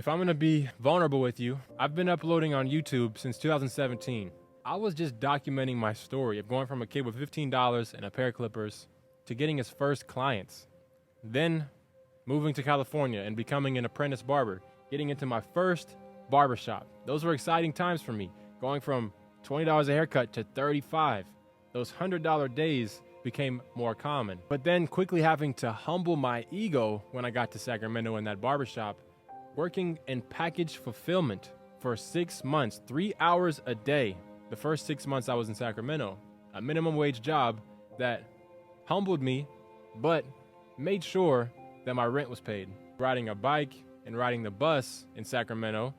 If I'm gonna be vulnerable with you, I've been uploading on YouTube since 2017. I was just documenting my story of going from a kid with $15 and a pair of clippers to getting his first clients. Then moving to California and becoming an apprentice barber, getting into my first barbershop. Those were exciting times for me, going from $20 a haircut to $35. Those $100 days became more common. But then quickly having to humble my ego when I got to Sacramento in that barbershop, working in package fulfillment for 6 months, 3 hours a day. The first 6 months I was in Sacramento, a minimum wage job that humbled me, but made sure that my rent was paid. Riding a bike and riding the bus in Sacramento,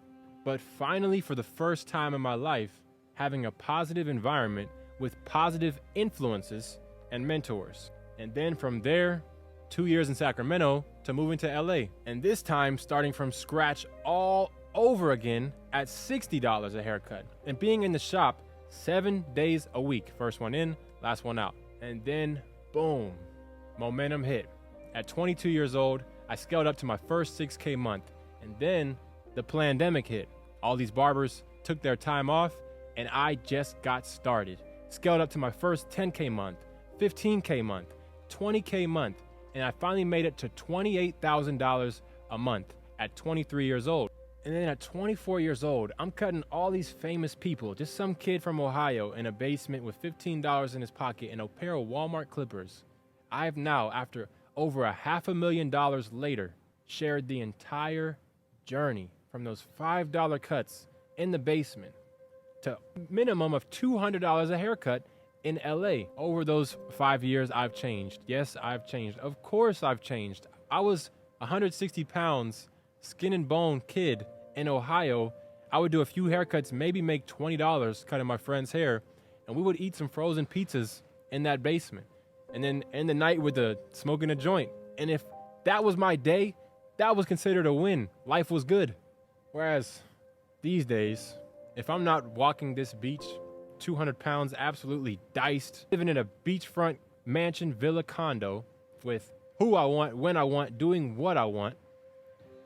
but finally for the first time in my life, having a positive environment with positive influences and mentors. And then from there, 2 years in Sacramento to moving to LA. And this time starting from scratch all over again at $60 a haircut. And being in the shop 7 days a week. First one in, last one out. And then boom, momentum hit. At 22 years old, I scaled up to my first 6K month. And then the pandemic hit. All these barbers took their time off and I just got started. Scaled up to my first 10K month, 15K month, 20K month, and I finally made it to $28,000 a month at 23 years old. And then at 24 years old, I'm cutting all these famous people, just some kid from Ohio in a basement with $15 in his pocket and a pair of Walmart clippers. I've now, after over $500,000 later, shared the entire journey from those $5 cuts in the basement to minimum of $200 a haircut in LA. Over those 5 years, I've changed. Yes, I've changed. Of course I've changed. I was 160 pounds, skin and bone kid in Ohio. I would do a few haircuts, maybe make $20 cutting my friend's hair, and we would eat some frozen pizzas in that basement. And then end the night with smoking a joint. And if that was my day, that was considered a win. Life was good. Whereas these days, if I'm not walking this beach, 200 pounds, absolutely diced, living in a beachfront mansion villa condo with who I want, when I want, doing what I want,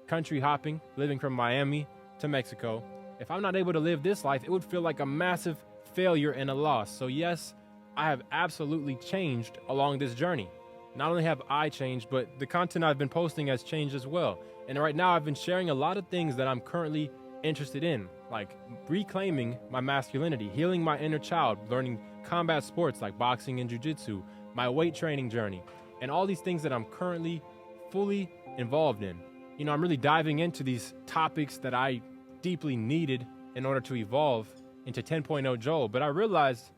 country hopping, living from Miami to Mexico. If I'm not able to live this life, it would feel like a massive failure and a loss. So yes, I have absolutely changed along this journey. Not only have I changed, but the content I've been posting has changed as well. And right now I've been sharing a lot of things that I'm currently interested in, like reclaiming my masculinity, healing my inner child, learning combat sports like boxing and jiu-jitsu, my weight training journey, and all these things that I'm currently fully involved in. You know, I'm really diving into these topics that I deeply needed in order to evolve into 10.0 Joel. But I realized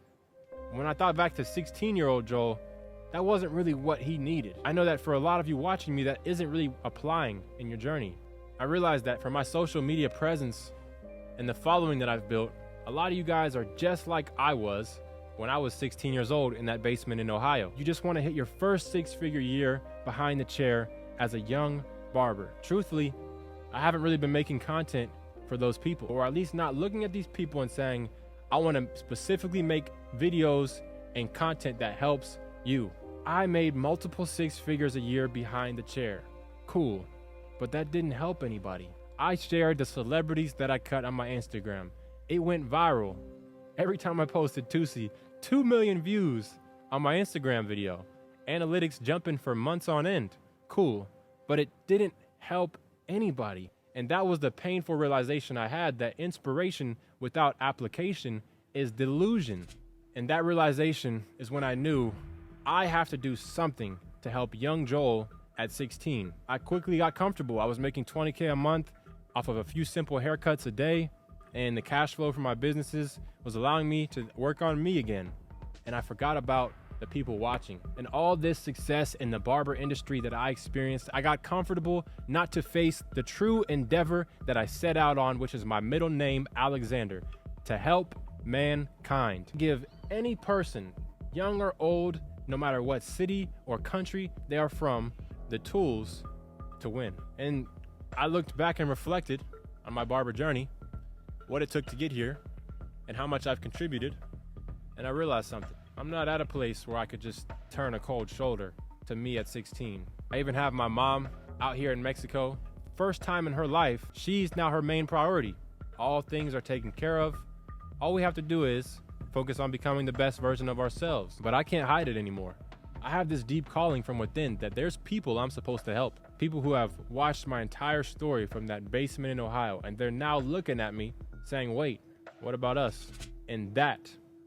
when I thought back to 16-year-old Joel, that wasn't really what he needed. I know that for a lot of you watching me, that isn't really applying in your journey. I realized that for my social media presence and the following that I've built, a lot of you guys are just like I was when I was 16 years old in that basement in Ohio. You just want to hit your first six-figure year behind the chair as a young barber. Truthfully, I haven't really been making content for those people, or at least not looking at these people and saying, I want to specifically make videos and content that helps you. I made multiple six figures a year behind the chair. Cool. But that didn't help anybody. I shared the celebrities that I cut on my Instagram. It went viral. Every time I posted Tusi, 2 million views on my Instagram video. Analytics jumping for months on end. Cool. But it didn't help anybody. And that was the painful realization I had, that inspiration without application is delusion. And that realization is when I knew I have to do something to help young Joel at 16. I quickly got comfortable. I was making $20K a month off of a few simple haircuts a day, and the cash flow from my businesses was allowing me to work on me again. And I forgot about the people watching. And all this success in the barber industry that I experienced, I got comfortable not to face the true endeavor that I set out on, which is my middle name, Alexander, to help mankind. Give any person, young or old, no matter what city or country they are from, the tools to win. And I looked back and reflected on my barber journey, what it took to get here, and how much I've contributed, and I realized something. I'm not at a place where I could just turn a cold shoulder to me at 16. I even have my mom out here in Mexico first time in her life, she's now her main priority. All things are taken care of. All we have to do is focus on becoming the best version of ourselves. But I can't hide it anymore. I have this deep calling from within that there's people I'm supposed to help. People who have watched my entire story from that basement in Ohio, and they're now looking at me saying, wait, what about us? And that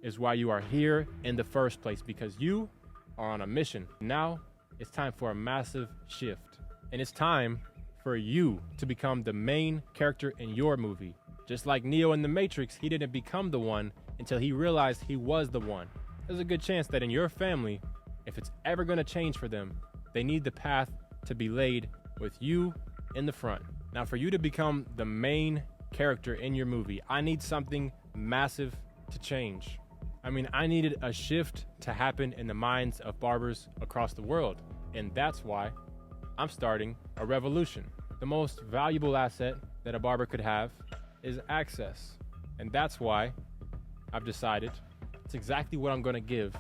is why you are here in the first place, because you are on a mission. Now it's time for a massive shift. And it's time for you to become the main character in your movie. Just like Neo in The Matrix, he didn't become the one until he realized he was the one. There's a good chance that in your family, if it's ever going to change for them, they need the path to be laid with you in the front. Now, for you to become the main character in your movie, I need something massive to change. I needed a shift to happen in the minds of barbers across the world. And that's why I'm starting a revolution. The most valuable asset that a barber could have is access. And that's why I've decided it's exactly what I'm going to give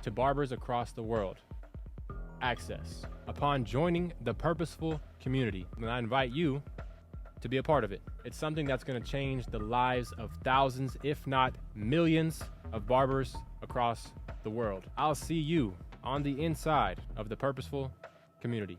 to barbers across the world. Access. Upon joining the Purposeful community, and I invite you to be a part of it. It's something that's going to change the lives of thousands, if not millions, of barbers across the world. I'll see you on the inside of the Purposeful community.